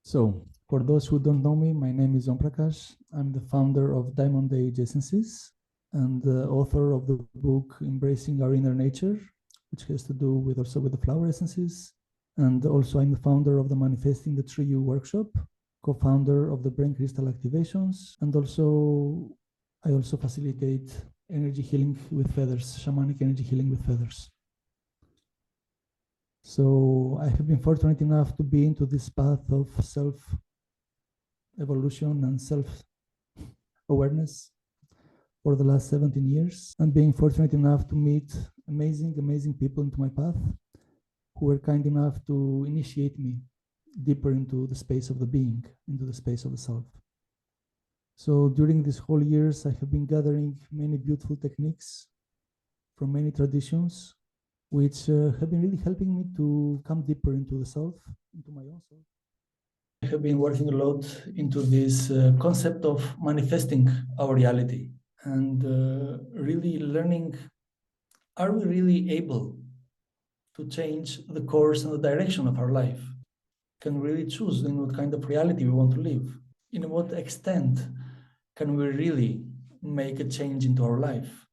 So, for those who don't know me, my name is Prakash. I'm the founder of Diamond Age Essences and the author of the book Embracing Our Inner Nature, which has to do with also with the flower essences. And also I'm the founder of the Manifesting the True You workshop, co-founder of the Brain Crystal Activations, and I also facilitate energy healing with feathers, shamanic energy healing with feathers. So I have been fortunate enough to be into this path of self-evolution and self-awareness for the last 17 years, and being fortunate enough to meet amazing people into my path who were kind enough to initiate me deeper into the space of the being, into the space of the self. So during these whole years, I have been gathering many beautiful techniques from many traditions, which have been really helping me to come deeper into the self, into my own self. I have been working a lot into this concept of manifesting our reality and really learning, are we really able to change the course and the direction of our life? Can we really choose in what kind of reality we want to live? In what extent can we really make a change into our life?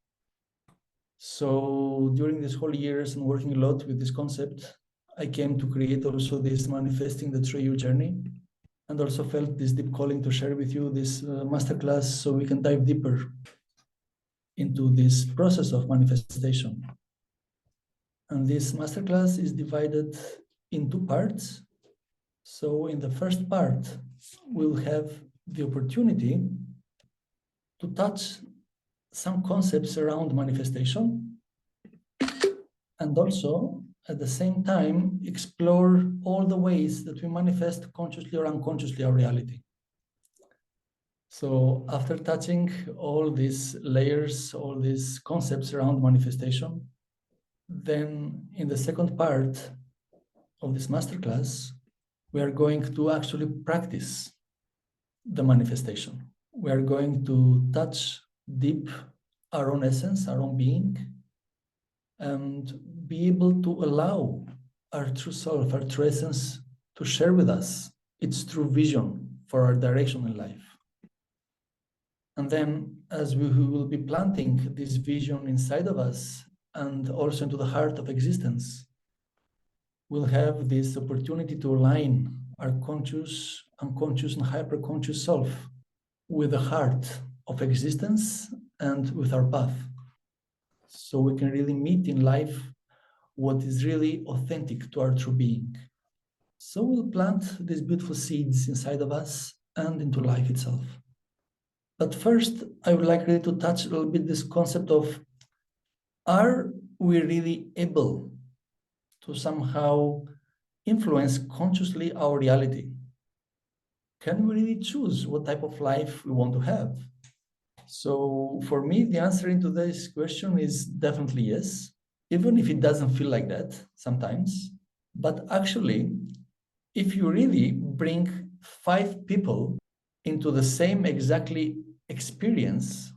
So during these whole years and working a lot with this concept, I came to create also this Manifesting the True You journey, and also felt this deep calling to share with you this masterclass so we can dive deeper into this process of manifestation. And this masterclass is divided in two parts. So in the first part, we'll have the opportunity to touch some concepts around manifestation, and also at the same time explore all the ways that we manifest consciously or unconsciously our reality. So after touching all these layers, all these concepts around manifestation, then in the second part of this masterclass, we are going to actually practice the manifestation. We are going to touch deep our own essence, our own being, and be able to allow our true self, our true essence to share with us its true vision for our direction in life. And then as we will be planting this vision inside of us and also into the heart of existence, we'll have this opportunity to align our conscious, unconscious, and hyperconscious self with the heart of existence and with our path. So we can really meet in life what is really authentic to our true being. So we'll plant these beautiful seeds inside of us and into life itself. But first, I would like really to touch a little bit this concept of, are we really able to somehow influence consciously our reality? Can we really choose what type of life we want to have? So for me, the answer into this question is definitely yes, even if it doesn't feel like that sometimes. But actually, if you really bring 5 people into the same exactly experience,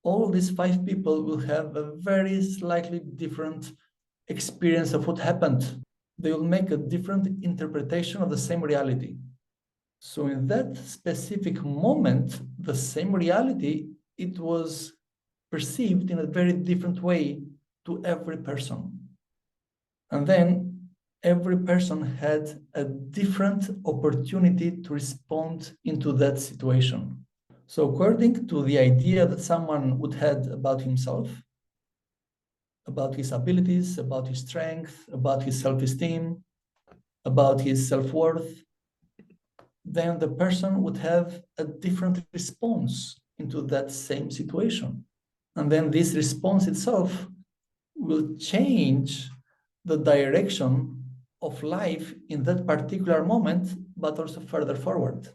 all these 5 people will have a very slightly different experience of what happened. They will make a different interpretation of the same reality. So in that specific moment, the same reality, it was perceived in a very different way to every person. And then every person had a different opportunity to respond into that situation. So according to the idea that someone would have about himself, about his abilities, about his strength, about his self-esteem, about his self-worth, then the person would have a different response into that same situation. And then this response itself will change the direction of life in that particular moment, but also further forward.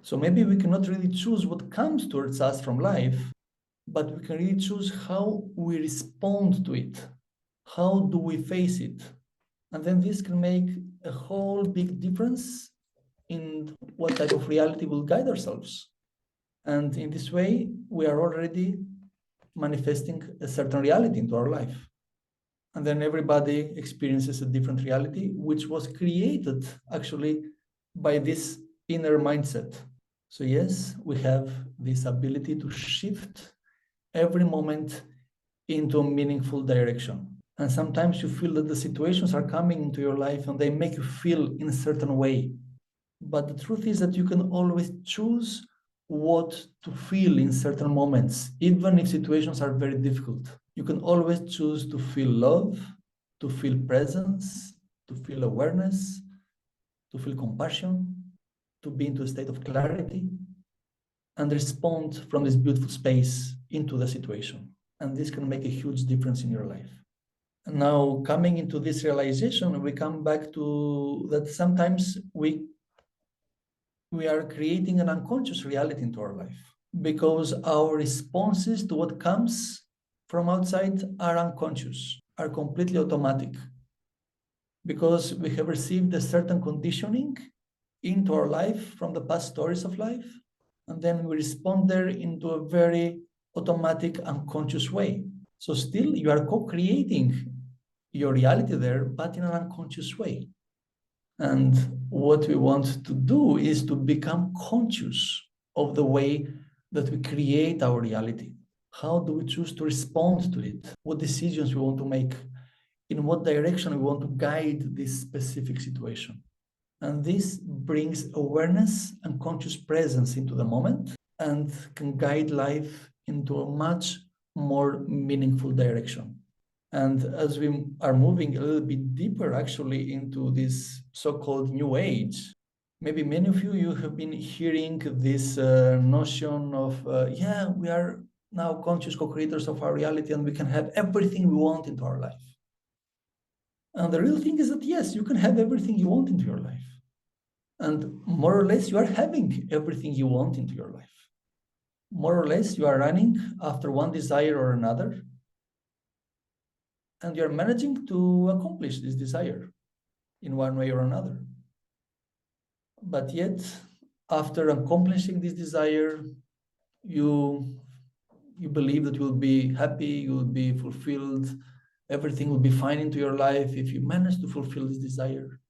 So maybe we cannot really choose what comes towards us from life, but we can really choose how we respond to it. How do we face it? And then this can make a whole big difference in what type of reality will guide ourselves. And in this way, we are already manifesting a certain reality into our life. And then everybody experiences a different reality, which was created actually by this inner mindset. So yes, we have this ability to shift every moment into a meaningful direction. And sometimes you feel that the situations are coming into your life and they make you feel in a certain way. But the truth is that you can always choose what to feel in certain moments, even if situations are very difficult. You can always choose to feel love, to feel presence, to feel awareness, to feel compassion, to be into a state of clarity, and respond from this beautiful space into the situation. And this can make a huge difference in your life. And now, coming into this realization, we come back to that sometimes we are creating an unconscious reality into our life because our responses to what comes from outside are unconscious, are completely automatic, because we have received a certain conditioning into our life from the past stories of life, and then we respond there into a very automatic, unconscious way. So still, you are co-creating your reality there, but in an unconscious way. And what we want to do is to become conscious of the way that we create our reality. How do we choose to respond to it? What decisions we want to make? In what direction we want to guide this specific situation? And this brings awareness and conscious presence into the moment and can guide life into a much more meaningful direction. And as we are moving a little bit deeper actually into this so-called new age, maybe many of you have been hearing this notion of, yeah, we are now conscious co-creators of our reality and we can have everything we want into our life. And the real thing is that, yes, you can have everything you want into your life. And more or less, you are having everything you want into your life. More or less, you are running after one desire or another, and you're managing to accomplish this desire in one way or another. But yet, after accomplishing this desire, you believe that you will be happy, you will be fulfilled, everything will be fine into your life if you manage to fulfill this desire.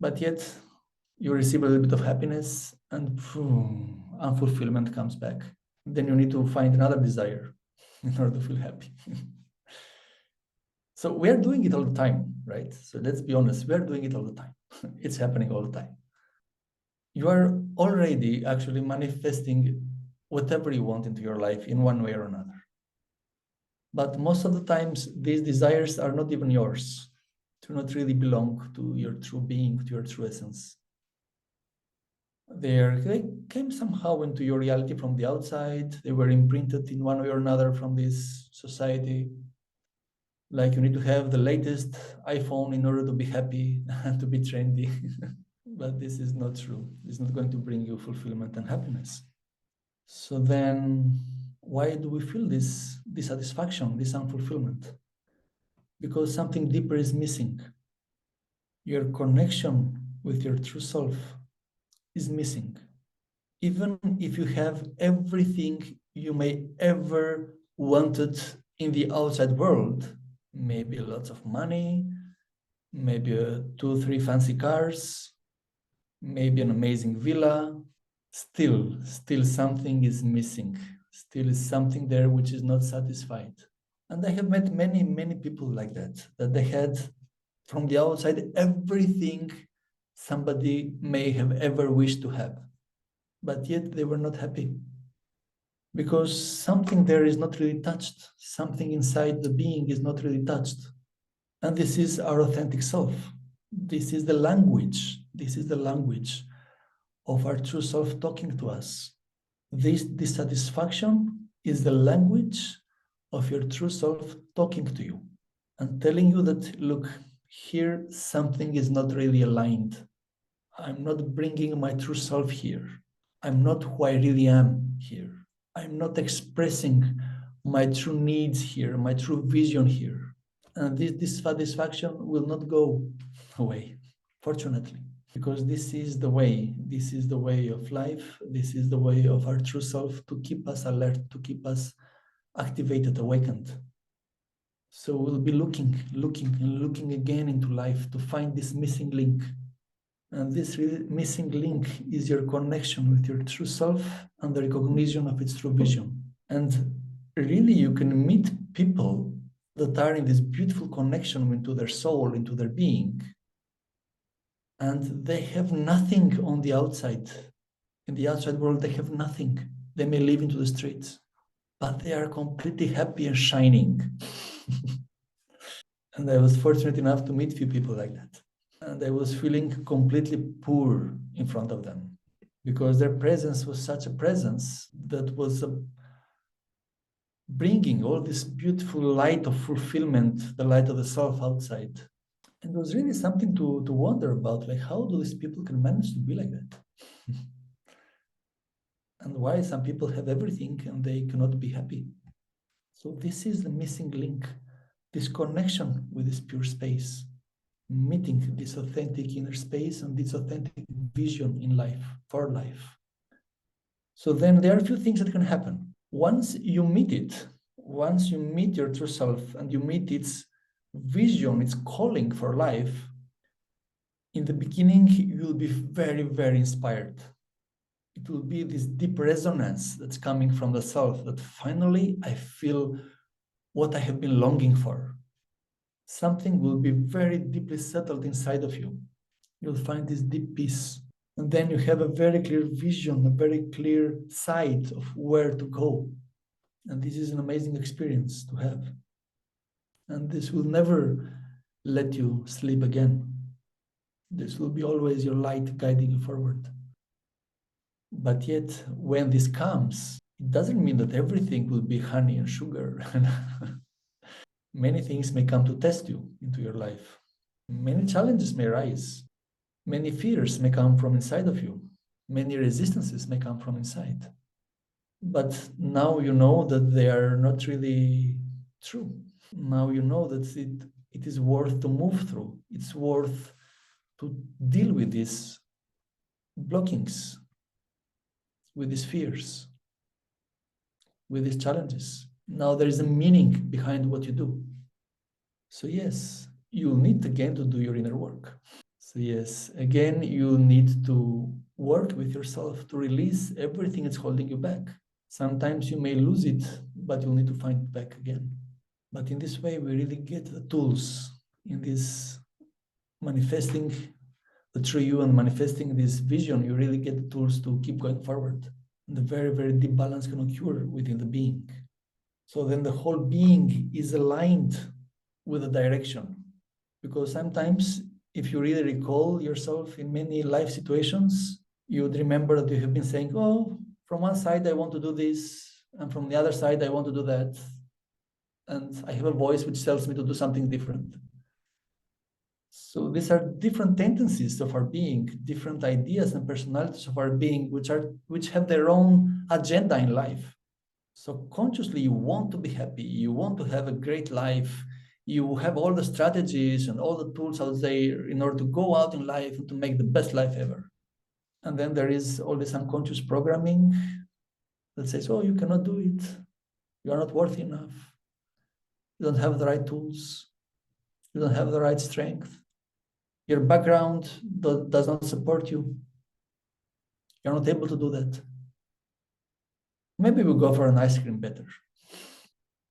But yet, you receive a little bit of happiness and unfulfillment comes back. Then you need to find another desire in order to feel happy. So we are doing it all the time, right? So let's be honest, we are doing it all the time. It's happening all the time. You are already actually manifesting whatever you want into your life in one way or another. But most of the times, these desires are not even yours, do not really belong to your true being, to your true essence. They came somehow into your reality from the outside. They were imprinted in one way or another from this society. Like you need to have the latest iPhone in order to be happy and to be trendy. But this is not true. It's not going to bring you fulfillment and happiness. So then why do we feel this dissatisfaction, this unfulfillment? Because something deeper is missing. Your connection with your true self is missing. Even if you have everything you may ever wanted in the outside world, maybe lots of money, maybe 2, 3 fancy cars, maybe an amazing villa, still something is missing. Still is something there which is not satisfied. And I have met many people like that they had from the outside everything somebody may have ever wished to have, but yet they were not happy because something there is not really touched. Something inside the being is not really touched. And this is our authentic self. This is the language. This is the language of our true self talking to us. This dissatisfaction is the language of your true self talking to you and telling you that, look, here something is not really aligned. I'm not bringing my true self here. I'm not who I really am here. I'm not expressing my true needs here, my true vision here. And this dissatisfaction will not go away, fortunately, because this is the way of life. This is the way of our true self to keep us alert, to keep us activated, awakened. So we'll be looking again into life to find this missing link. And this really missing link is your connection with your true self and the recognition of its true vision. And really, you can meet people that are in this beautiful connection into their soul, into their being, and they have nothing on the outside. In the outside world, they have nothing. They may live into the streets, but they are completely happy and shining. And I was fortunate enough to meet few people like that. And I was feeling completely poor in front of them because their presence was such a presence that was bringing all this beautiful light of fulfillment, the light of the self outside. And it was really something to wonder about, like how do these people can manage to be like that? And why some people have everything and they cannot be happy. So this is the missing link, this connection with this pure space, meeting this authentic inner space and this authentic vision in life, for life. So then there are a few things that can happen. Once you meet it, once you meet your true self and you meet its vision, its calling for life, in the beginning, you will be very, very inspired. It will be this deep resonance that's coming from the self that finally I feel what I have been longing for. Something will be very deeply settled inside of you. You'll find this deep peace. And then you have a very clear vision, a very clear sight of where to go. And this is an amazing experience to have. And this will never let you sleep again. This will be always your light guiding you forward. But yet, when this comes, it doesn't mean that everything will be honey and sugar. Many things may come to test you into your life. Many challenges may rise. Many fears may come from inside of you. Many resistances may come from inside. But now you know that they are not really true. Now you know that it is worth to move through. It's worth to deal with these blockings, with these fears, with these challenges. Now there is a meaning behind what you do. So yes, you'll need again to do your inner work. So yes, again, you need to work with yourself to release everything that's holding you back. Sometimes you may lose it, but you'll need to find it back again. But in this way, we really get the tools in this manifesting the true you and manifesting this vision. You really get the tools to keep going forward. And the very, very deep balance can occur within the being. So then the whole being is aligned with the direction. Because sometimes, if you really recall yourself in many life situations, you would remember that you have been saying, oh, from one side, I want to do this, and from the other side, I want to do that. And I have a voice which tells me to do something different. So these are different tendencies of our being, different ideas and personalities of our being, which have their own agenda in life. So consciously, you want to be happy, you want to have a great life, you have all the strategies and all the tools out there in order to go out in life and to make the best life ever. And then there is all this unconscious programming that says, oh, you cannot do it, you are not worthy enough, you don't have the right tools, you don't have the right strength, your background does not support you, you're not able to do that. Maybe we'll go for an ice cream better.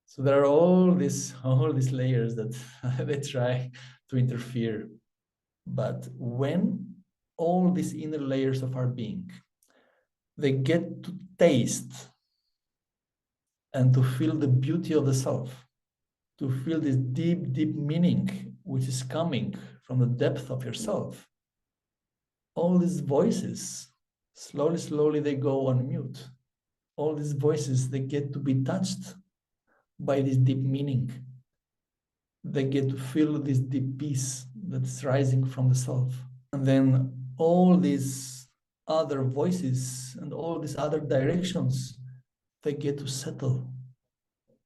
So there are all these layers that they try to interfere. But when all these inner layers of our being, they get to taste and to feel the beauty of the self, to feel this deep, deep meaning which is coming from the depth of yourself, all these voices, slowly, slowly they go on mute. All these voices, they get to be touched by this deep meaning. They get to feel this deep peace that's rising from the self. And then all these other voices and all these other directions, they get to settle.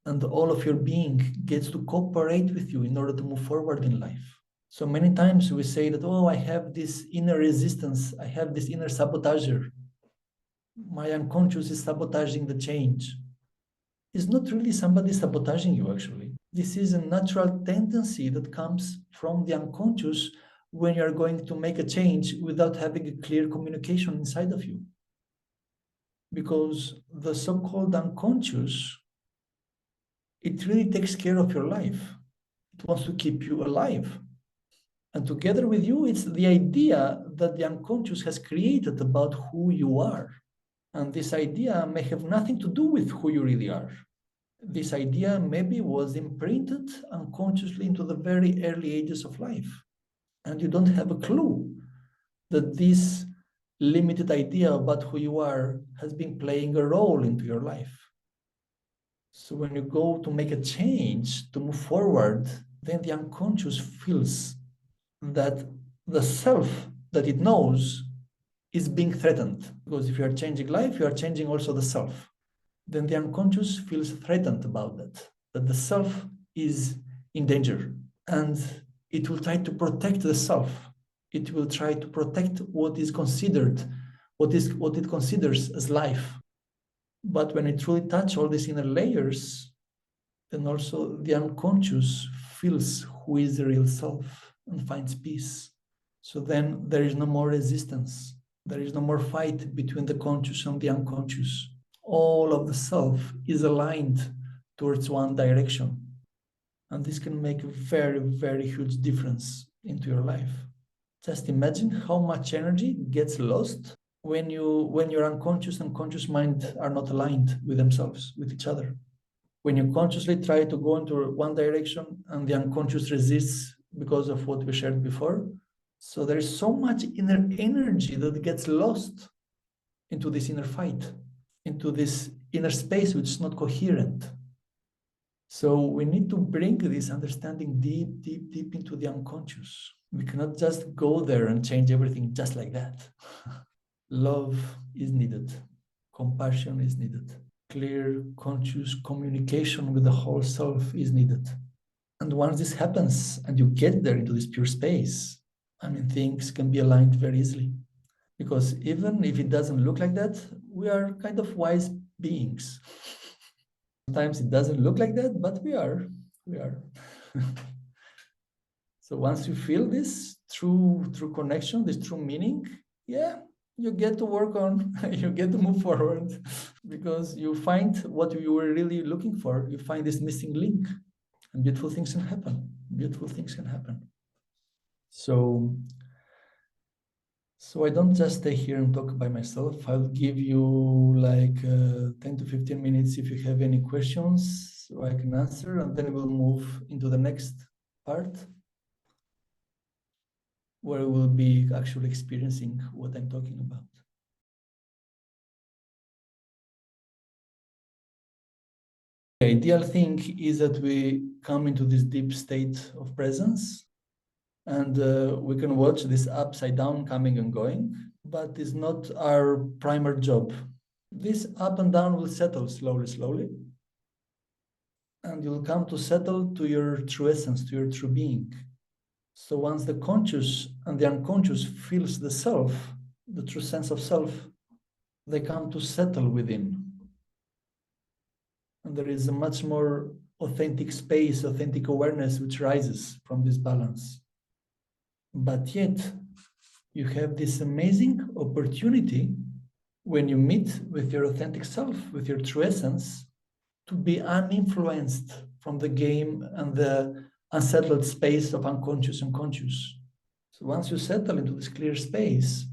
And all of your being gets to cooperate with you in order to move forward in life. So many times we say that, oh, I have this inner resistance, I have this inner sabotager. My unconscious is sabotaging the change. It's not really somebody sabotaging you, actually. This is a natural tendency that comes from the unconscious when you're going to make a change without having a clear communication inside of you. Because the so-called unconscious, it really takes care of your life. It wants to keep you alive. And together with you, it's the idea that the unconscious has created about who you are. And this idea may have nothing to do with who you really are. This idea maybe was imprinted unconsciously into the very early ages of life. And you don't have a clue that this limited idea about who you are has been playing a role into your life. So when you go to make a change, to move forward, then the unconscious feels that the self that it knows is being threatened. Because if you are changing life, you are changing also the self. Then the unconscious feels threatened about that the self is in danger. And it will try to protect the self. It will try to protect what is considered, what it considers as life. But when it truly touches all these inner layers, then also the unconscious feels who is the real self and finds peace. So then there is no more resistance. There is no more fight between the conscious and the unconscious. All of the self is aligned towards one direction. And this can make a very, very huge difference into your life. Just imagine how much energy gets lost when your unconscious and conscious mind are not aligned with themselves, with each other. When you consciously try to go into one direction and the unconscious resists because of what we shared before. So there is so much inner energy that gets lost into this inner fight, into this inner space which is not coherent. So we need to bring this understanding deep, deep, deep into the unconscious. We cannot just go there and change everything just like that. Love is needed. Compassion is needed. Clear, conscious communication with the whole self is needed. And once this happens and you get there into this pure space, I mean, things can be aligned very easily. Because even if it doesn't look like that, we are kind of wise beings. Sometimes it doesn't look like that, but we are. So once you feel this true connection, this true meaning, yeah, you get to work on, you get to move forward because you find what you were really looking for. You find this missing link and beautiful things can happen. Beautiful things can happen. So I don't just stay here and talk by myself. I'll give you like 10 to 15 minutes if you have any questions so I can answer, and then we'll move into the next part where we'll be actually experiencing what I'm talking about. The ideal thing is that we come into this deep state of presence and we can watch this upside down coming and going, but it's not our primary job. This up and down will settle slowly, slowly. And you'll come to settle to your true essence, to your true being. So once the conscious and the unconscious feels the self, the true sense of self, they come to settle within. And there is a much more authentic space, authentic awareness which rises from this balance. But yet, you have this amazing opportunity when you meet with your authentic self, with your true essence, to be uninfluenced from the game and the unsettled space of unconscious and conscious. So once you settle into this clear space,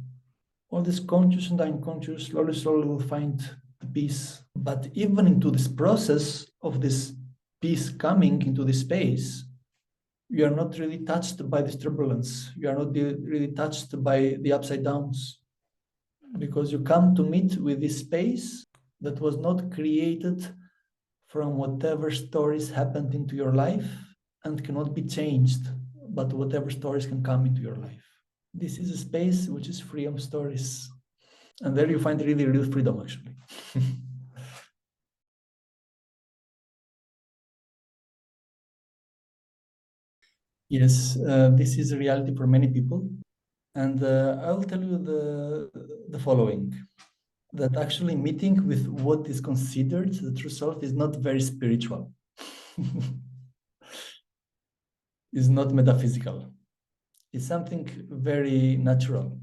all this conscious and unconscious slowly, slowly will find the peace. But even into this process of this peace coming into this space, you are not really touched by this turbulence. You are not really touched by the upside downs, because you come to meet with this space that was not created from whatever stories happened into your life and cannot be changed, but whatever stories can come into your life. This is a space which is free of stories. And there you find really real freedom, actually. Yes, this is a reality for many people. And I'll tell you the following, that actually meeting with what is considered the true self is not very spiritual. Is not metaphysical. It's something very natural.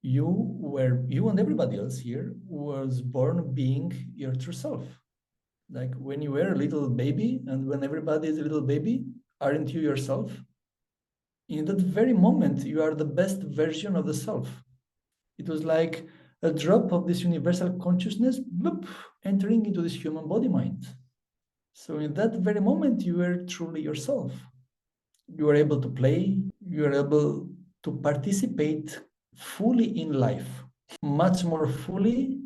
You and everybody else here was born being your true self. Like when you were a little baby and when everybody is a little baby, aren't you yourself? In that very moment, you are the best version of the self. It was like a drop of this universal consciousness, bloop, entering into this human body mind. So in that very moment, you were truly yourself. You were able to play, you were able to participate fully in life, much more fully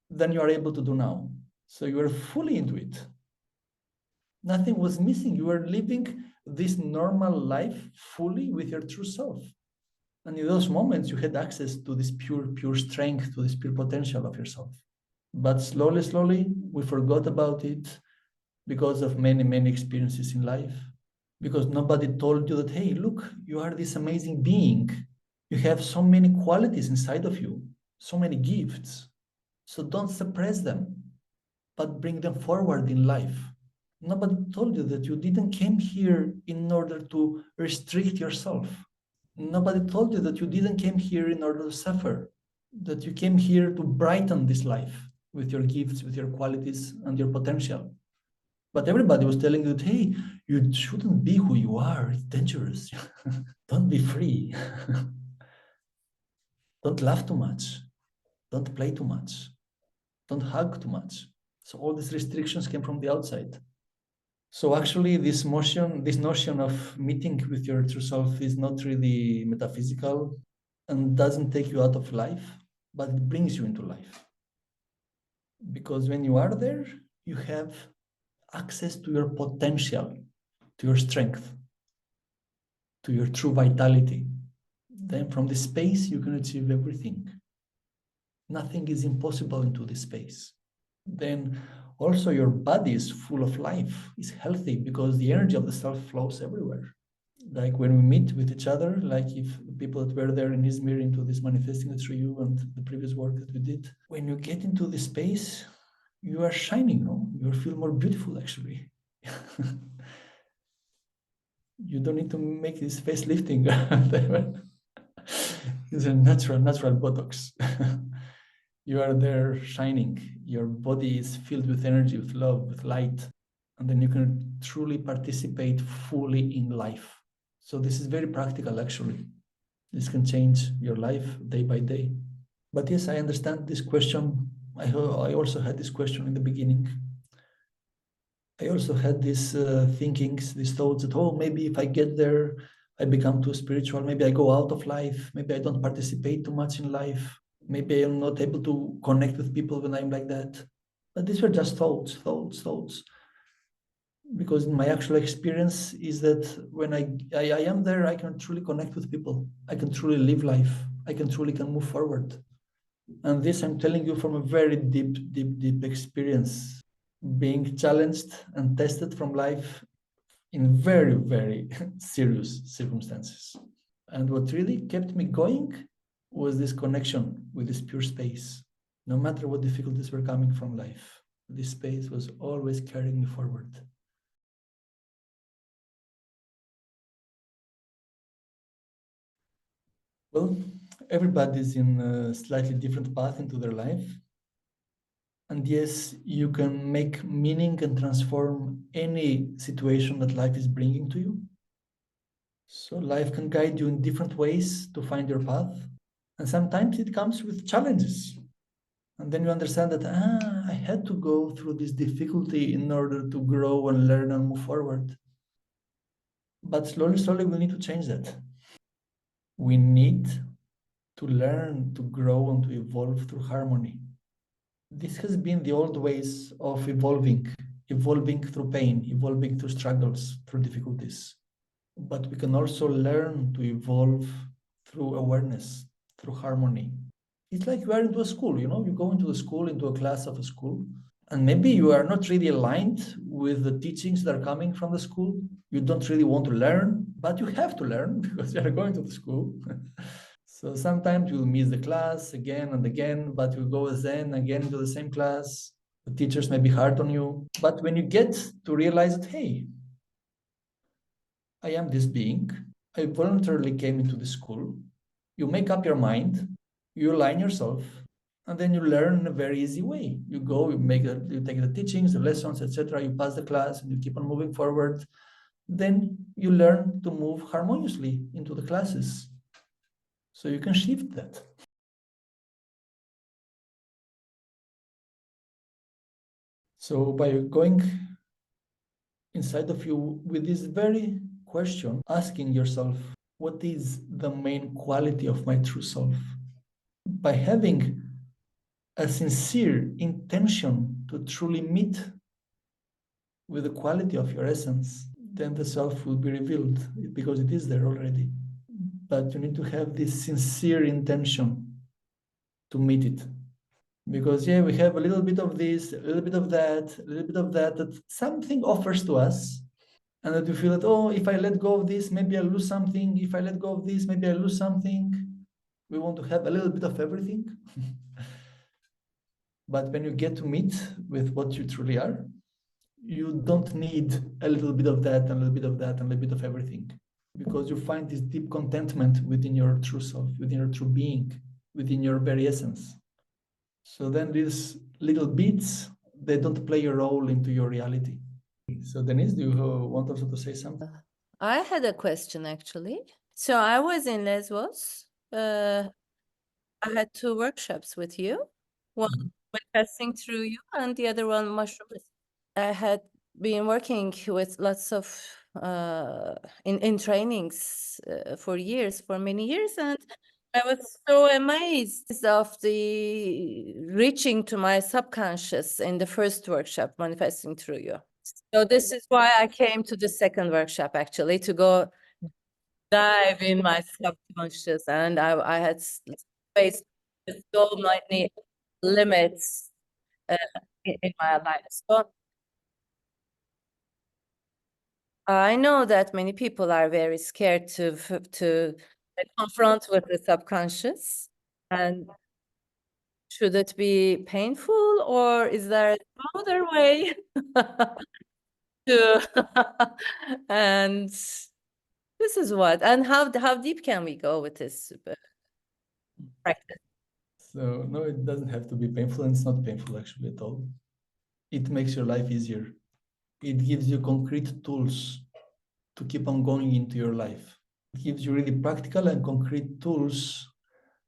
than you are able to do now. So you were fully into it. Nothing was missing. You were living this normal life fully with your true self. And in those moments, you had access to this pure strength, to this pure potential of yourself. But slowly, we forgot about it because of many experiences in life. Because nobody told you that, hey, look, you are this amazing being. You have so many qualities inside of you, so many gifts. So don't suppress them, but bring them forward in life. Nobody told you that you didn't came here in order to restrict yourself. Nobody told you that you didn't came here in order to suffer, that you came here to brighten this life with your gifts, with your qualities, and your potential. But everybody was telling you that, hey, you shouldn't be who you are. It's dangerous. Don't be free. Don't laugh too much. Don't play too much. Don't hug too much. So all these restrictions came from the outside. So actually, this notion of meeting with your true self is not really metaphysical and doesn't take you out of life, but it brings you into life. Because when you are there, you have access to your potential, to your strength, to your true vitality. Then from this space, you can achieve everything. Nothing is impossible into this space. Then also your body is full of life, is healthy because the energy of the self flows everywhere. Like when we meet with each other, like if the people that were there in Izmir into this manifesting it through you and the previous work that we did, when you get into this space, you are shining, no? You feel more beautiful actually. You don't need to make this face lifting. It's a natural Botox. You are there shining. Your body is filled with energy, with love, with light. And then you can truly participate fully in life. So this is very practical, actually. This can change your life day by day. But yes, I understand this question. I also had this question in the beginning. I also had these thinkings, these thoughts that, oh, maybe if I get there, I become too spiritual. Maybe I go out of life. Maybe I don't participate too much in life. Maybe I'm not able to connect with people when I'm like that. But these were just thoughts. Because in my actual experience is that when I am there, I can truly connect with people. I can truly live life. I can truly can move forward. And this I'm telling you from a very deep experience, being challenged and tested from life in very serious circumstances. And what really kept me going was this connection with this pure space. No matter what difficulties were coming from life, this space was always carrying me forward. Well, everybody's in a slightly different path into their life. And yes, you can make meaning and transform any situation that life is bringing to you. So life can guide you in different ways to find your path. And sometimes it comes with challenges. And then you understand that, I had to go through this difficulty in order to grow and learn and move forward. But slowly, we need to change that. We need to learn to grow and to evolve through harmony. This has been the old ways of evolving through pain, evolving through struggles, through difficulties. But we can also learn to evolve through awareness, through harmony. It's like you are into a school, you go into a school, into a class of a school, and maybe you are not really aligned with the teachings that are coming from the school. You don't really want to learn, but you have to learn because you are going to the school. So sometimes you'll miss the class again and again, but you go then again to the same class. The teachers may be hard on you. But when you get to realize that, hey, I am this being, I voluntarily came into the school. You make up your mind, you align yourself, and then you learn in a very easy way. You go, you take the teachings, the lessons, etc. You pass the class, and you keep on moving forward. Then you learn to move harmoniously into the classes. So you can shift that. So by going inside of you with this very question, asking yourself, what is the main quality of my true self? By having a sincere intention to truly meet with the quality of your essence, then the self will be revealed because it is there already. But you need to have this sincere intention to meet it. Because yeah, we have a little bit of this, a little bit of that, a little bit of that, that something offers to us. And that you feel that, oh, if I let go of this, maybe I'll lose something. If I let go of this, maybe I'll lose something. We want to have a little bit of everything. But when you get to meet with what you truly are, you don't need a little bit of that and a little bit of that and a little bit of everything, because you find this deep contentment within your true self, within your true being, within your very essence. So then these little bits, they don't play a role into your reality. So Denise, do you want also to say something? I had a question actually. So I was in Lesbos. I had two workshops with you. One passing through you, and the other one mushroom. I had been working with lots of in trainings for years, for many years, and I was so amazed of the reaching to my subconscious in the first workshop, manifesting through you. So this is why I came to the second workshop actually, to go dive in my subconscious, and I had faced so many limits in my life. So I know that many people are very scared to confront with the subconscious. And should it be painful, or is there another way to and this is what, and how deep can we go with this practice? So no, it doesn't have to be painful, and it's not painful actually at all. It makes your life easier. It gives you concrete tools to keep on going into your life. It gives you really practical and concrete tools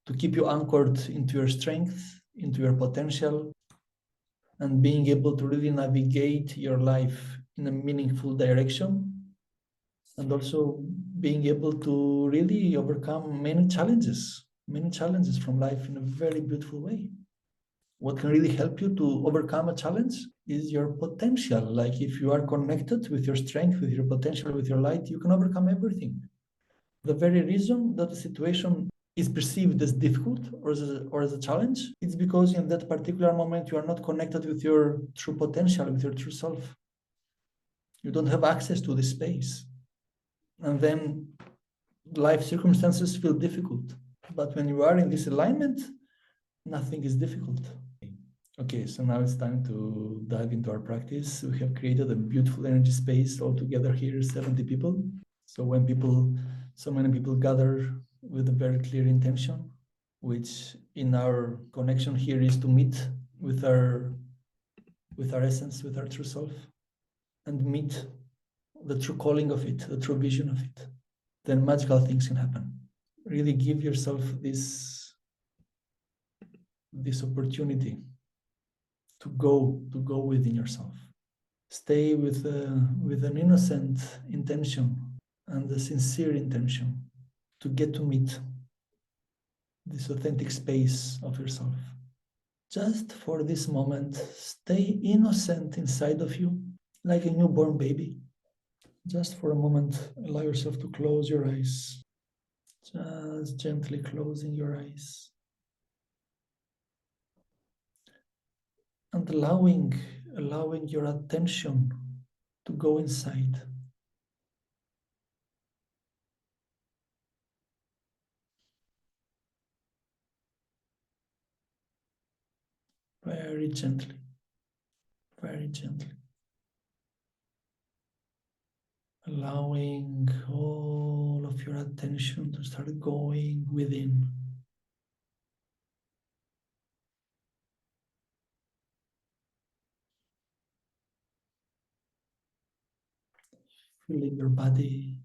to keep you anchored into your strength, into your potential, and being able to really navigate your life in a meaningful direction, and also being able to really overcome many challenges from life in a very beautiful way. What can really help you to overcome a challenge is your potential. Like if you are connected with your strength, with your potential, with your light, you can overcome everything. The very reason that the situation is perceived as difficult or as a challenge, it's because in that particular moment you are not connected with your true potential, with your true self. You don't have access to this space. And then life circumstances feel difficult. But when you are in this alignment, nothing is difficult. Okay, so now it's time to dive into our practice. We have created a beautiful energy space all together here, 70 people. So when so many people gather with a very clear intention, which in our connection here is to meet with our essence, with our true self, and meet the true calling of it, the true vision of it, then magical things can happen. Really give yourself this opportunity to go within yourself. Stay with an innocent intention and a sincere intention to get to meet this authentic space of yourself. Just for this moment, stay innocent inside of you, like a newborn baby. Just for a moment, allow yourself to close your eyes. Just gently closing your eyes. And allowing your attention to go inside. Very gently, very gently. Allowing all of your attention to start going within. Feeling your body,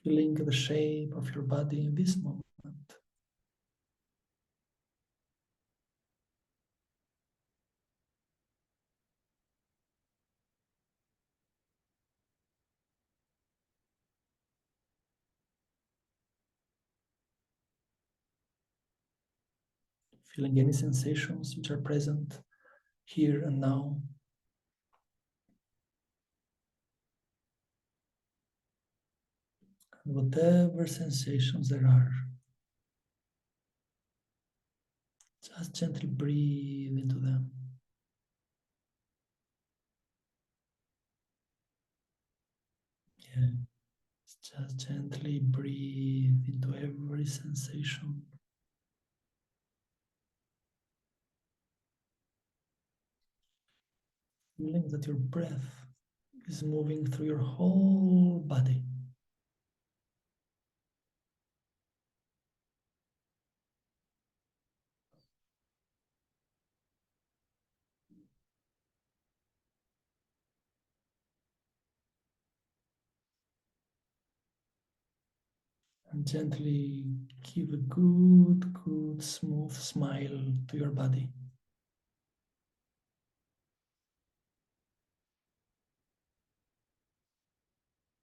feeling the shape of your body in this moment. Feeling any sensations which are present here and now. And whatever sensations there are, just gently breathe into them. Yeah. Just gently breathe into every sensation. Feeling that your breath is moving through your whole body. And gently give a good, smooth smile to your body.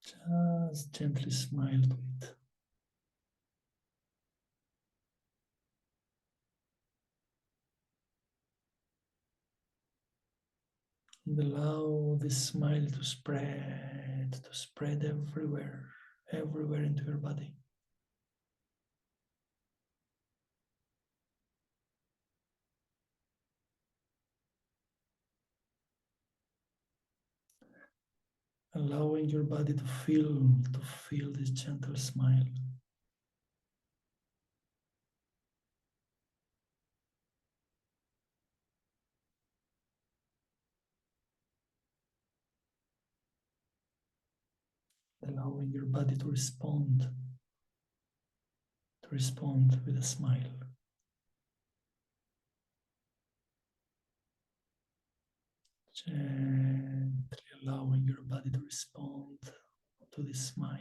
Just gently smile to it. And allow this smile to spread everywhere into your body. Allowing your body to feel this gentle smile. Allowing your body to respond with a smile. Gently allowing your body to respond to this smile.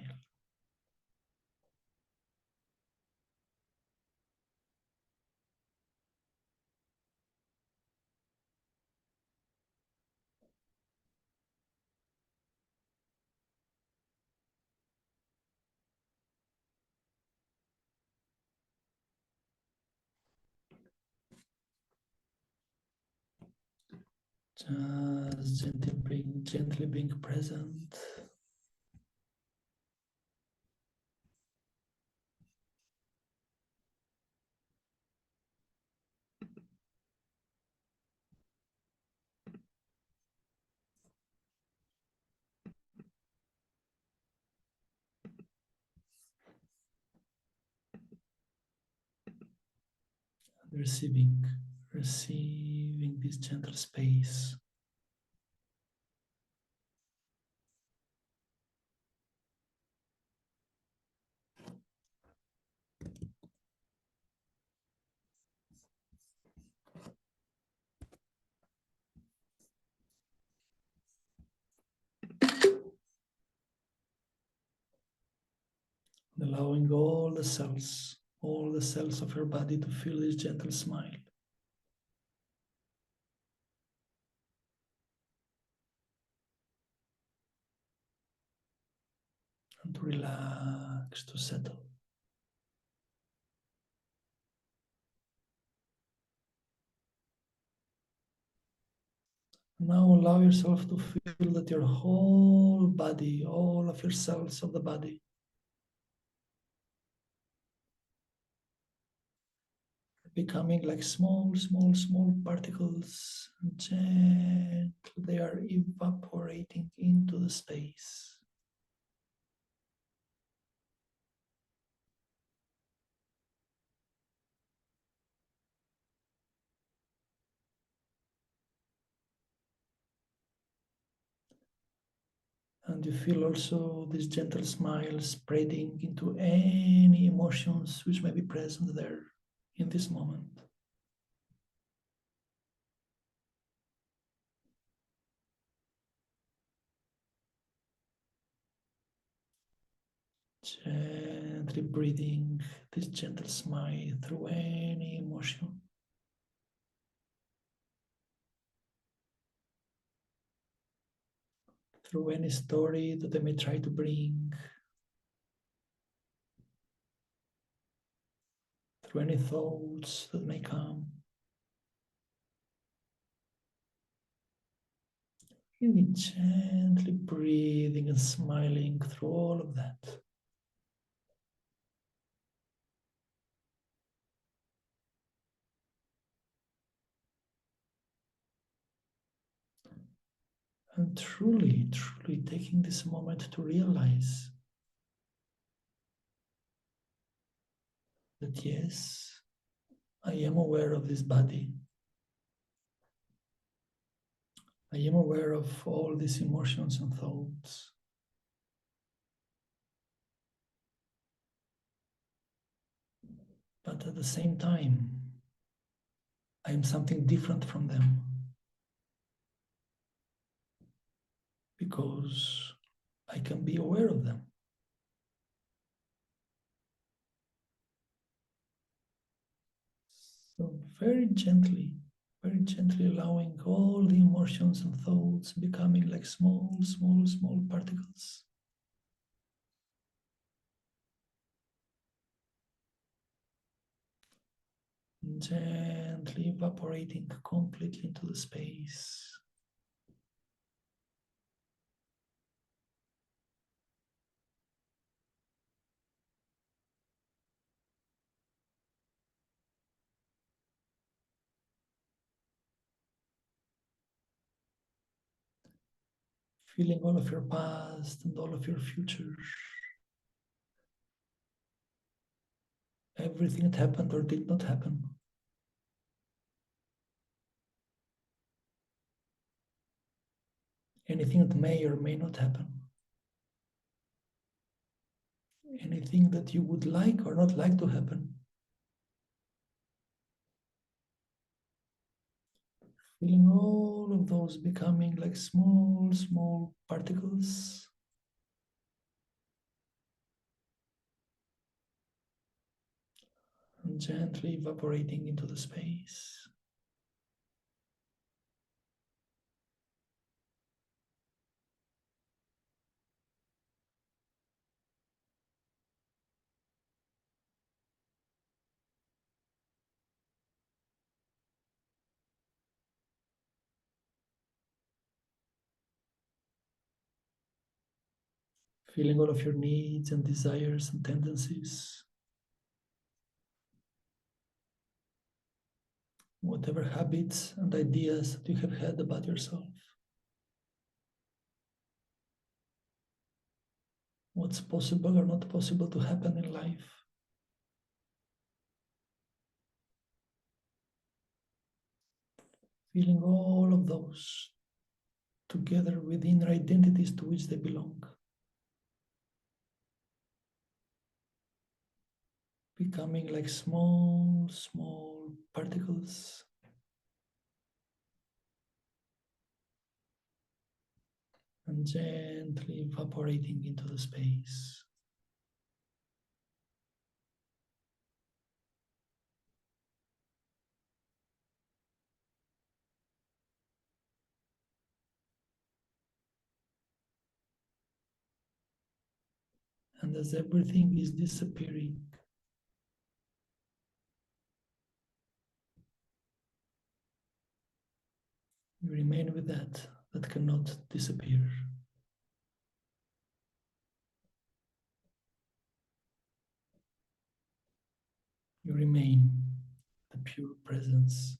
Just gently being present. Receiving this gentle space. And allowing all the cells of your body to feel this gentle smile. And to relax, to settle. Now allow yourself to feel that your whole body, all of your cells of the body, becoming like small particles. And gently they are evaporating into the space. And you feel also this gentle smile spreading into any emotions which may be present there in this moment. Gently breathing this gentle smile through any emotion. Through any story that they may try to bring, through any thoughts that may come. Really gently breathing and smiling through all of that. And truly, truly taking this moment to realize that yes, I am aware of this body. I am aware of all these emotions and thoughts. But at the same time, I am something different from them because I can be aware of them. So very gently allowing all the emotions and thoughts becoming like small, small, small particles. Gently evaporating completely into the space. Feeling all of your past and all of your future. Everything that happened or did not happen. Anything that may or may not happen. Anything that you would like or not like to happen. Feeling all of those becoming like small, small particles. And gently evaporating into the space. Feeling all of your needs and desires and tendencies. Whatever habits and ideas that you have had about yourself. What's possible or not possible to happen in life. Feeling all of those together with inner identities to which they belong. Becoming like small, small particles. And gently evaporating into the space. And as everything is disappearing, you remain with that cannot disappear. You remain the pure presence.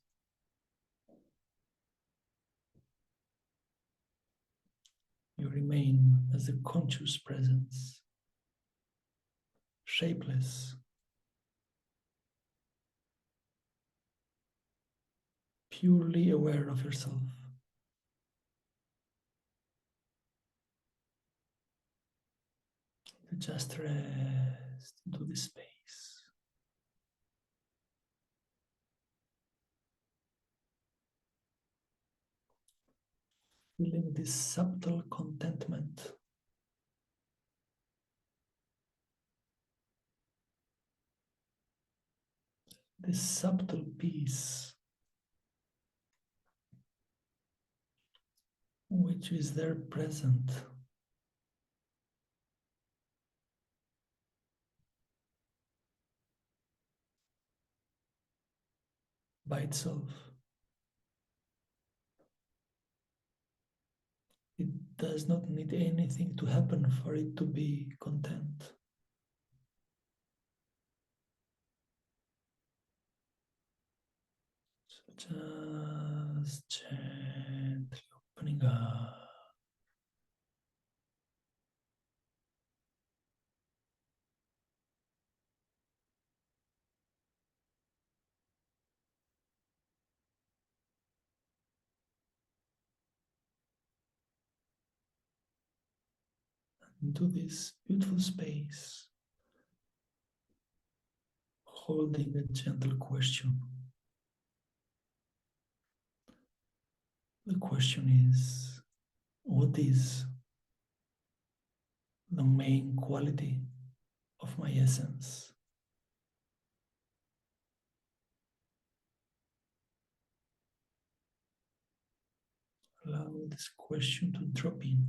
You remain as a conscious presence, shapeless, purely aware of yourself. to just rest into this space. Feeling this subtle contentment, this subtle peace, which is there present. By itself. It does not need anything to happen for it to be content. So just gently opening up. Into this beautiful space, holding a gentle question. The question is, what is the main quality of my essence? Allow this question to drop in.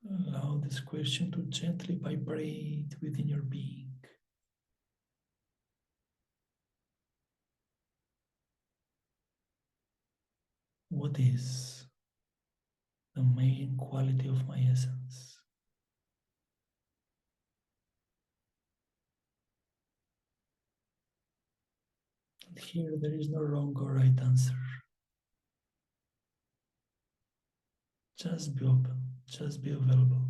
Allow this question to gently vibrate within your being. What is the main quality of my essence? And here there is no wrong or right answer. Just be open, just be available.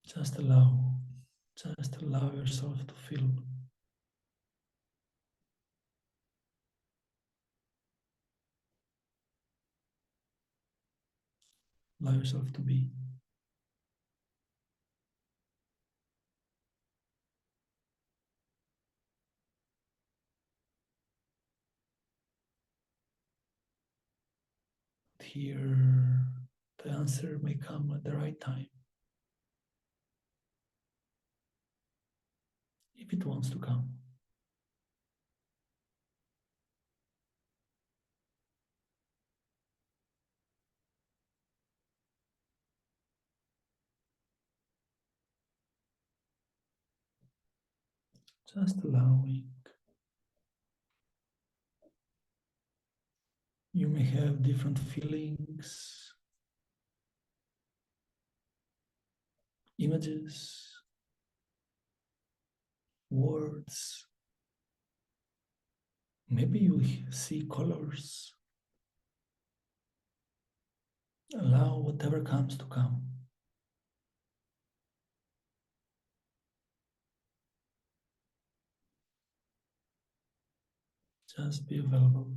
Just allow yourself to feel. Allow yourself to be. Here, the answer may come at the right time, if it wants to come. Just allowing. You may have different feelings, images, words. Maybe you see colors. Allow whatever comes to come. Just be available.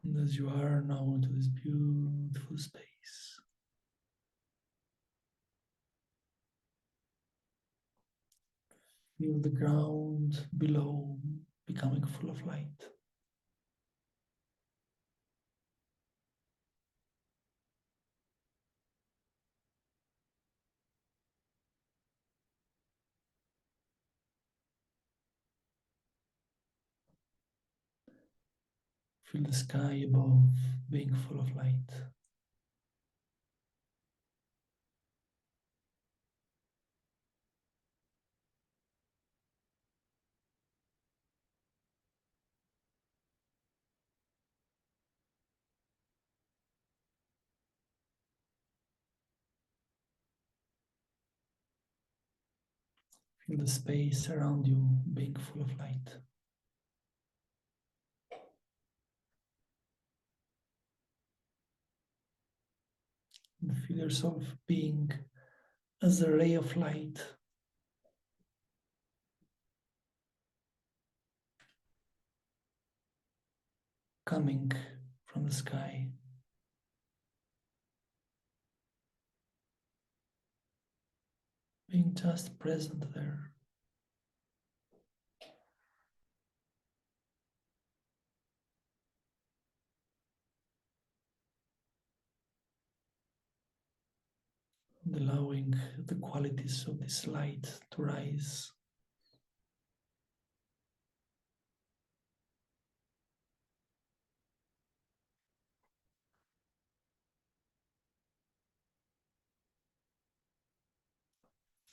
And as you are now into this beautiful space, feel the ground below becoming full of light. Feel the sky above being full of light. Feel the space around you being full of light. And feel yourself being as a ray of light coming from the sky. Being just present there. And allowing the qualities of this light to rise.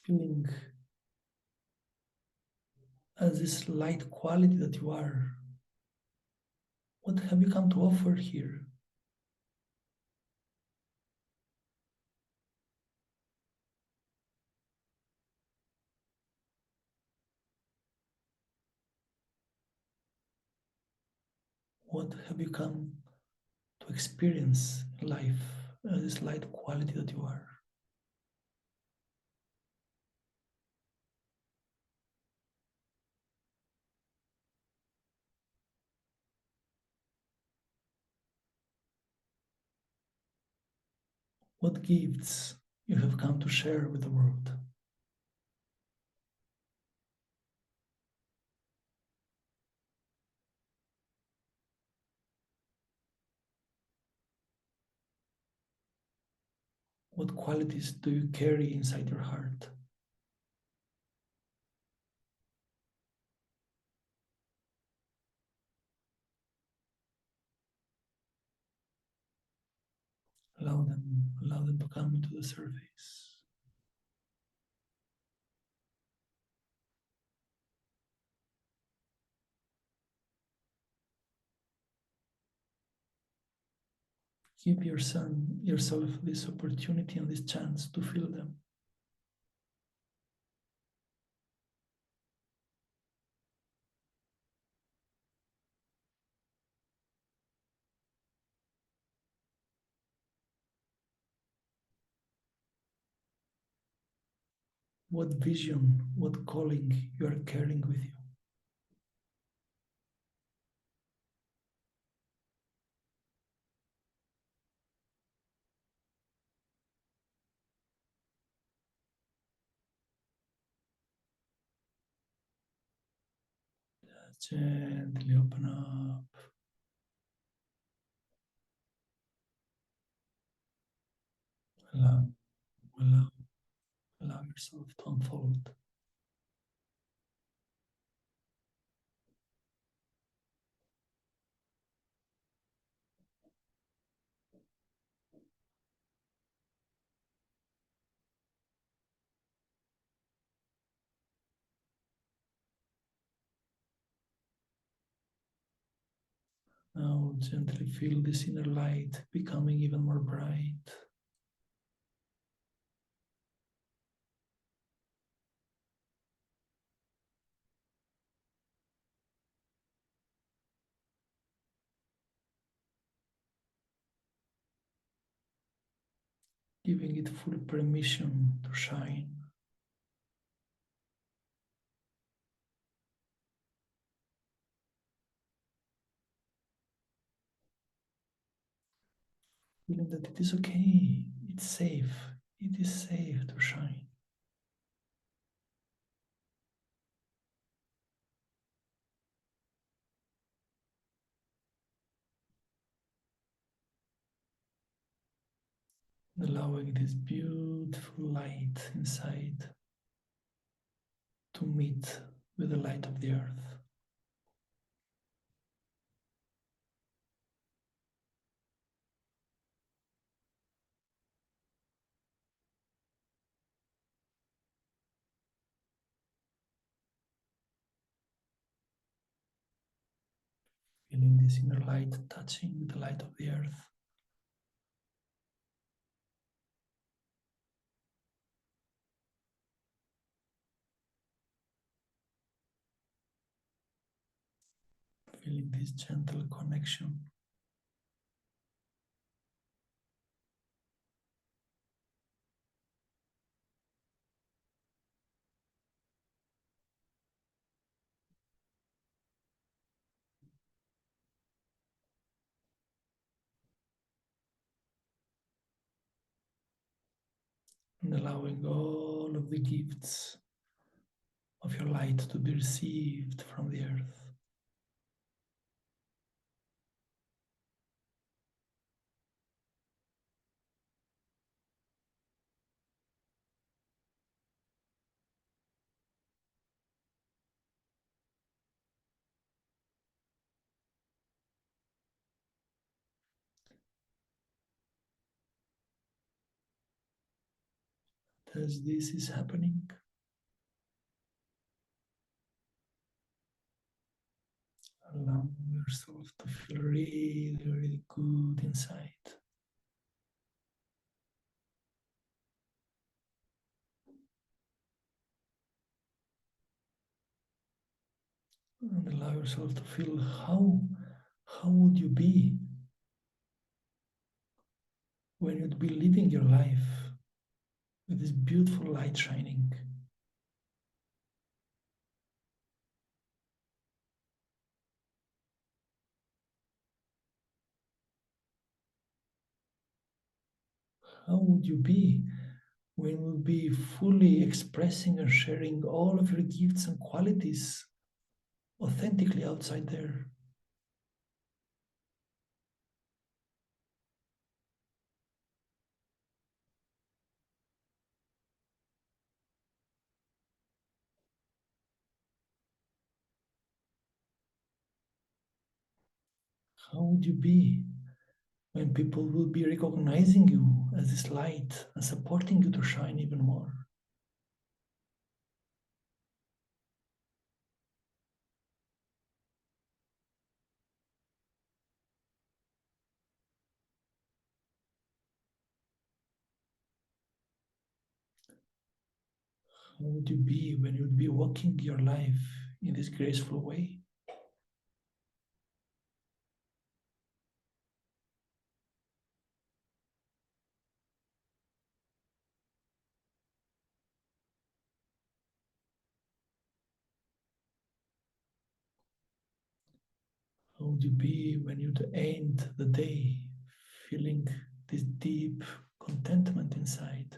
Feeling as this light quality that you are. What have you come to offer here? What have you come to experience in life as this light quality that you are? What gifts you have come to share with the world? What qualities do you carry inside your heart? Allow them to come into the surface. Give yourself this opportunity and this chance to feel them. What vision, what calling you are carrying with you. Gently open up. Allow, allow, allow yourself to unfold. Now gently feel this inner light becoming even more bright. Giving it full permission to shine. Feeling that it is okay, it's safe, it is safe to shine. Allowing this beautiful light inside to meet with the light of the earth. Feeling this inner light touching the light of the earth. Feeling this gentle connection. And allowing all of the gifts of your light to be received from the earth. As this is happening, allow yourself to feel really, really good inside. And allow yourself to feel how would you be when you'd be living your life with this beautiful light shining. How would you be when you would be fully expressing and sharing all of your gifts and qualities authentically outside there? How would you be when people will be recognizing you as this light and supporting you to shine even more? How would you be when you'd be walking your life in this graceful way? How would you be when you'd end the day feeling this deep contentment inside?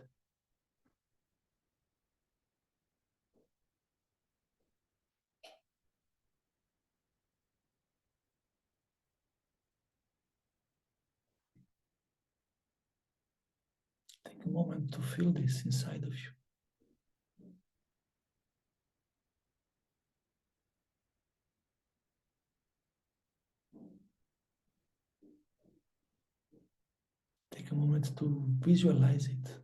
Take a moment to feel this inside of you. Take a moment to visualize it.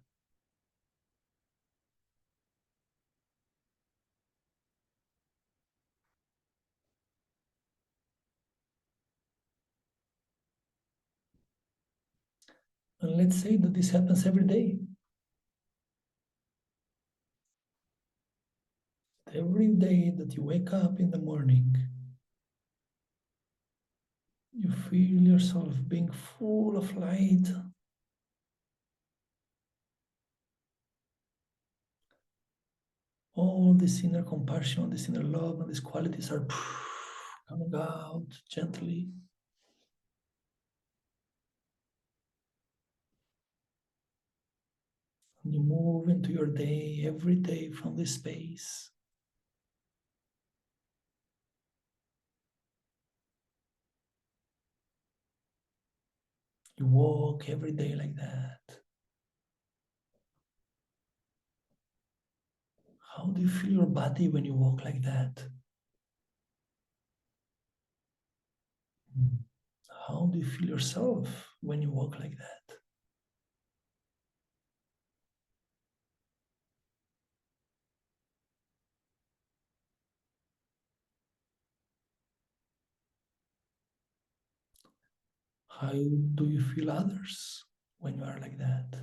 And let's say that this happens every day. Every day that you wake up in the morning, you feel yourself being full of light. All this inner compassion, this inner love, and these qualities are coming out gently. And you move into your day every day from this space. You walk every day like that. How do you feel your body when you walk like that? How do you feel yourself when you walk like that? How do you feel others when you are like that?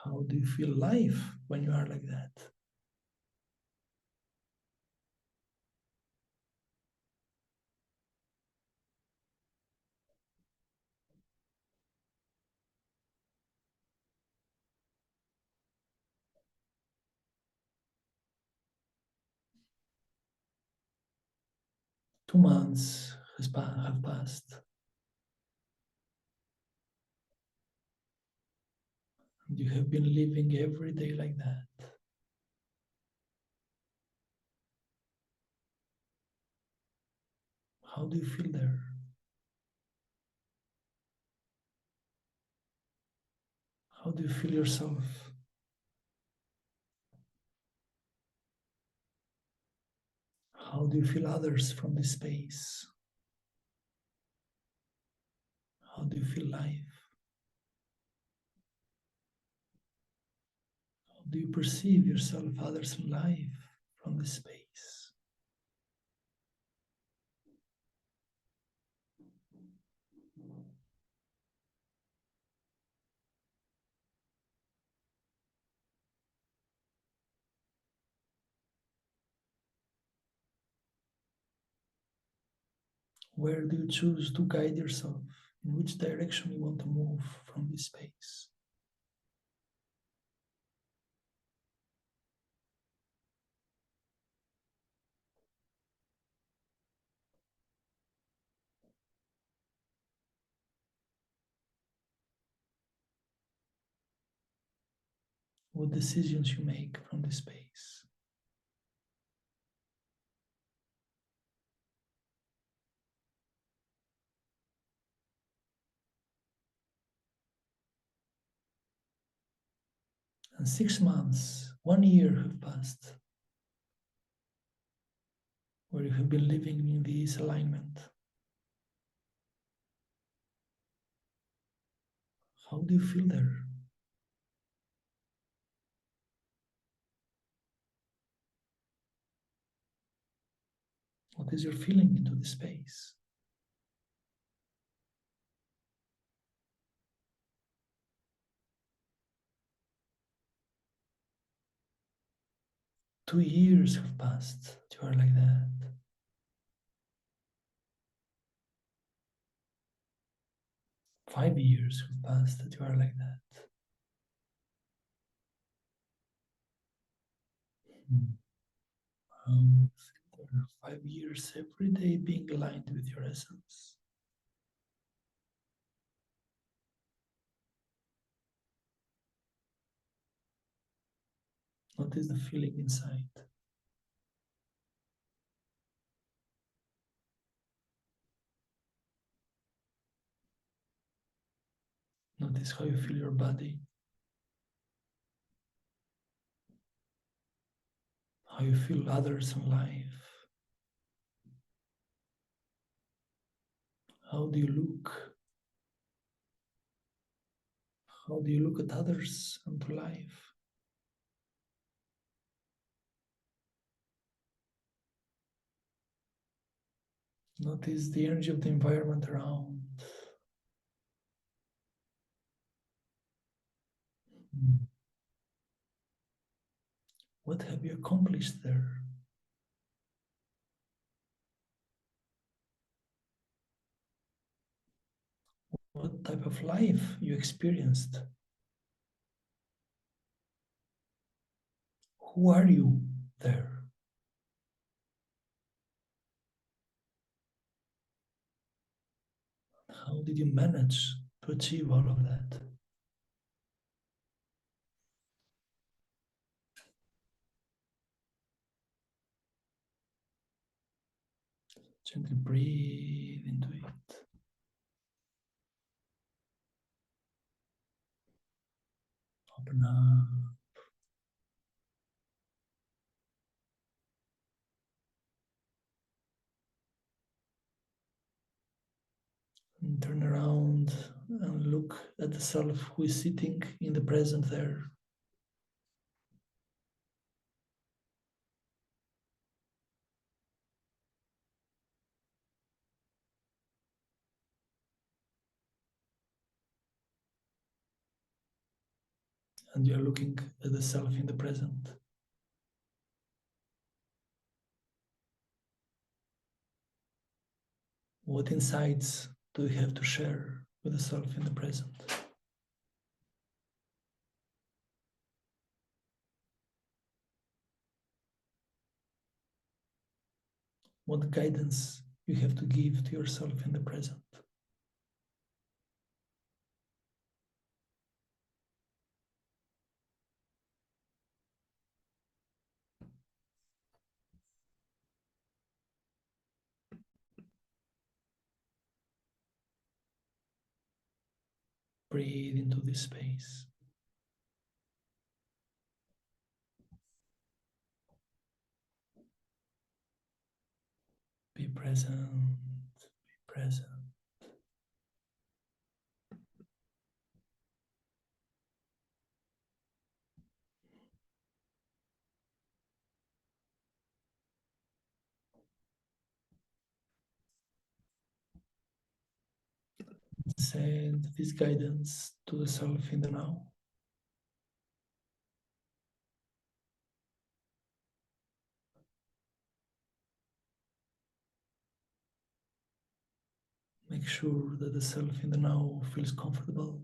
How do you feel life when you are like that? Two months have passed, and you have been living every day like that. How do you feel there? How do you feel yourself? How do you feel others from this space? How do you feel life? How do you perceive yourself, others, and life from this space? Where do you choose to guide yourself? In which direction you want to move from this space? What decisions you make from this space? And 6 months, 1 year have passed where you have been living in this alignment. How do you feel there? What is your feeling into the space? Two years have passed. You are like that. 5 years have passed that you are like that. Um, 5 years every day being aligned with your essence. Notice the feeling inside. Notice how you feel your body, how you feel others in life. How do you look? How do you look at others and to life? Notice the energy of the environment around. What have you accomplished there? What type of life you experienced? Who are you there? How did you manage to achieve all of that? Gently breathe into it. Open up. And turn around and look at the self who is sitting in the present there. and you are looking at the self in the present. What insights do you have to share with the self in the present? What guidance you have to give to yourself in the present? Breathe into this space. Be present, be present. Send this guidance to the self in the now. Make sure that the self in the now feels comfortable.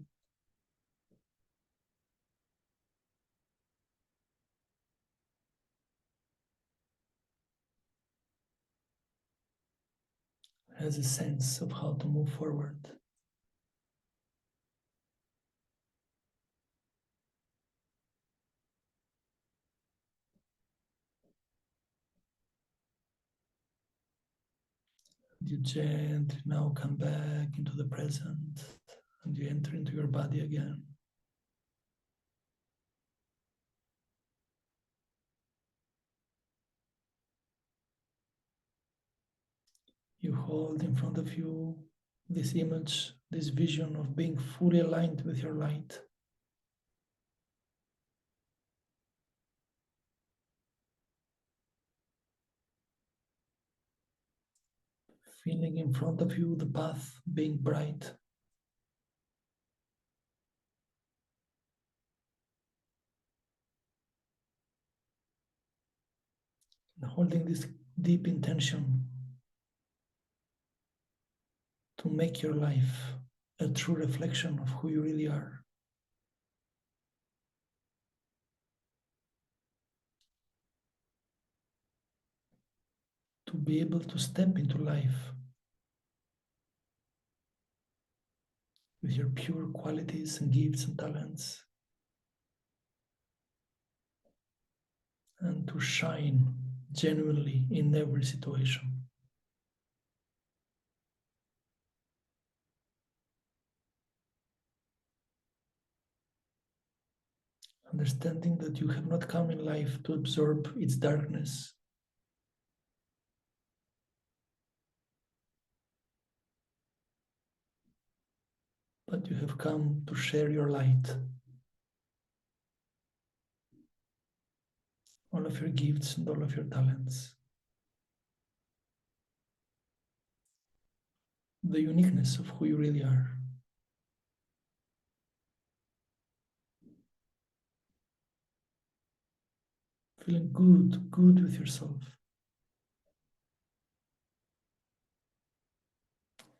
Has a sense of how to move forward. You gently now come back into the present and you enter into your body again. You hold in front of you this image, this vision of being fully aligned with your light. Feeling in front of you the path being bright. And holding this deep intention to make your life a true reflection of who you really are. To be able to step into life with your pure qualities and gifts and talents, and to shine genuinely in every situation. Understanding that you have not come in life to absorb its darkness, but you have come to share your light, all of your gifts and all of your talents. The uniqueness of who you really are. Feeling good with yourself.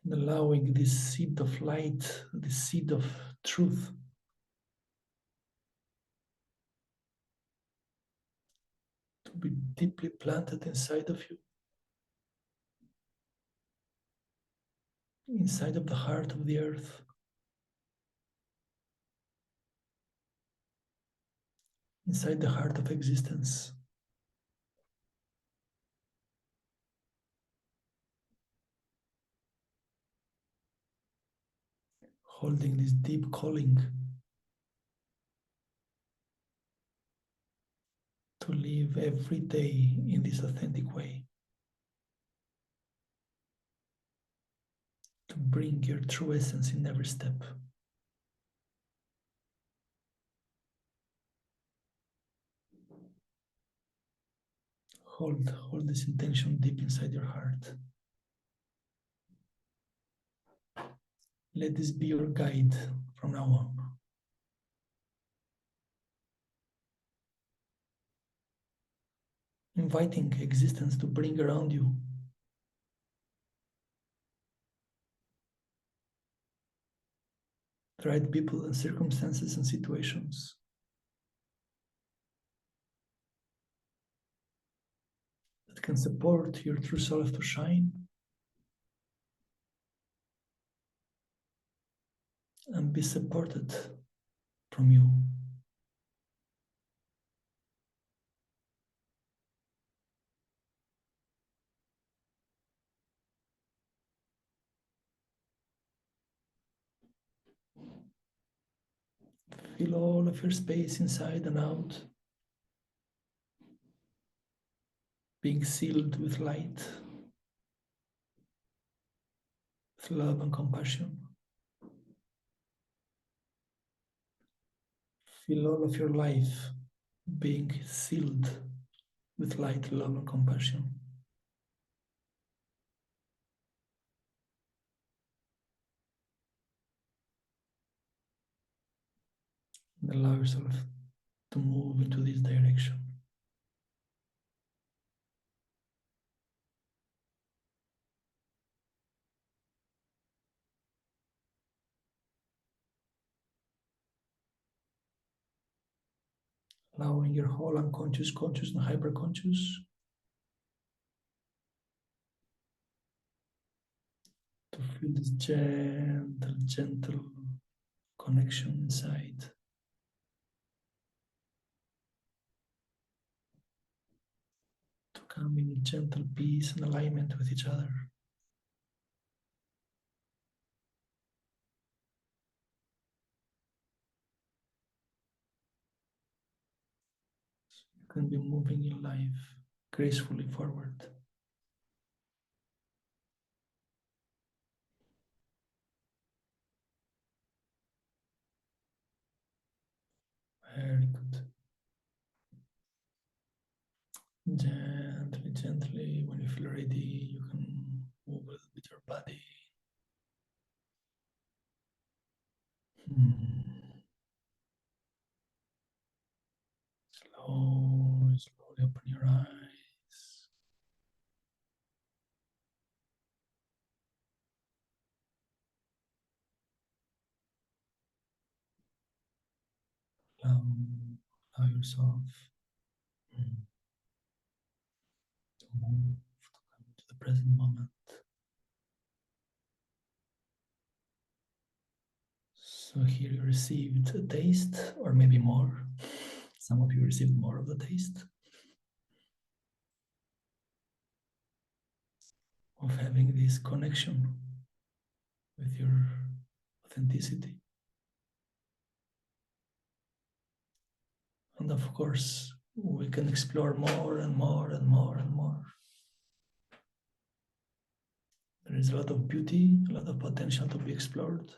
And allowing this seed of light, this seed of truth to be deeply planted inside of you, inside of the heart of the earth, inside the heart of existence. Holding this deep calling to live every day in this authentic way, to bring your true essence in every step. Hold this intention deep inside your heart. Let this be your guide from now on. inviting existence to bring around you the right people and circumstances and situations that can support your true self to shine and be supported from you. Feel all of your space inside and out being sealed with light, with love and compassion. Feel all of your life being sealed with light, love, and compassion. And allow yourself to move into this direction. Allowing your whole unconscious, conscious, and hyperconscious to feel this gentle connection inside. To come in gentle peace and alignment with each other. You can be moving in life gracefully forward. Very good. Gently, gently, when you feel ready, you can move a little bit your body. Slowly, slowly open your eyes. Allow yourself to move, to come to the present moment. So here you received a taste, or maybe more. Some of you received more of the taste of having this connection with your authenticity. And of course, we can explore more and more and more and more. There is a lot of beauty, a lot of potential to be explored.